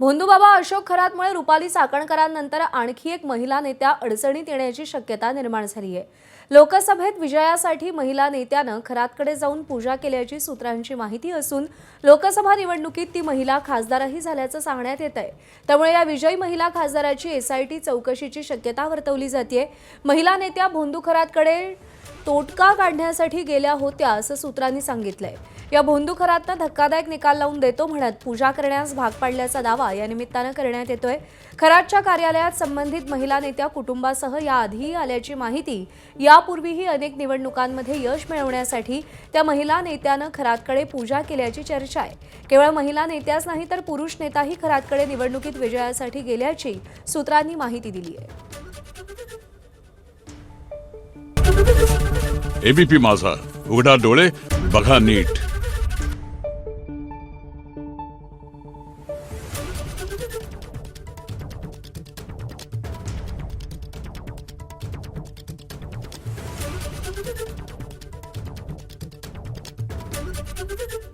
भोंदूबाबा अशोक खरातमुळे रुपाली चाकणकरांनंतर आणखी एक महिला नेत्या अडचणीत येण्याची शक्यता निर्माण झाली आहे। लोकसभेत विजयासाठी महिला नेत्यानं खरातकडे जाऊन पूजा केल्याची सूत्रांची माहिती असून लोकसभा निवडणुकीत ती महिला खासदारही झाल्याचं सांगण्यात येत आहे। त्यामुळे या विजयी महिला खासदाराची एसआयटी चौकशीची शक्यता वर्तवली जाते। महिला नेत्या भोंदू खरातकडे तोटका काढण्यासाठी गेल्या होत्या असं सूत्रांनी सांगितलंय। या भोंदू खरातनं धक्कादायक निकाल लावून देतो म्हणत पूजा करण्यास भाग पाडल्याचा दावा या निमित्तानं करण्यात येतोय। खरातच्या कार्यालयात संबंधित महिला नेत्या कुटुंबासह याआधीही आल्याची माहिती। यापूर्वीही अनेक निवडणुकांमध्ये यश मिळवण्यासाठी त्या महिला नेत्यानं खरातकडे पूजा केल्याची चर्चा आहे। केवळ महिला नेत्याच नाही तर पुरुष नेताही खरातकडे निवडणुकीत विजयासाठी गेल्याची सूत्रांनी माहिती दिली आहे। एबीपी माझा, उघडा डोळे बघा नीट। Thank you.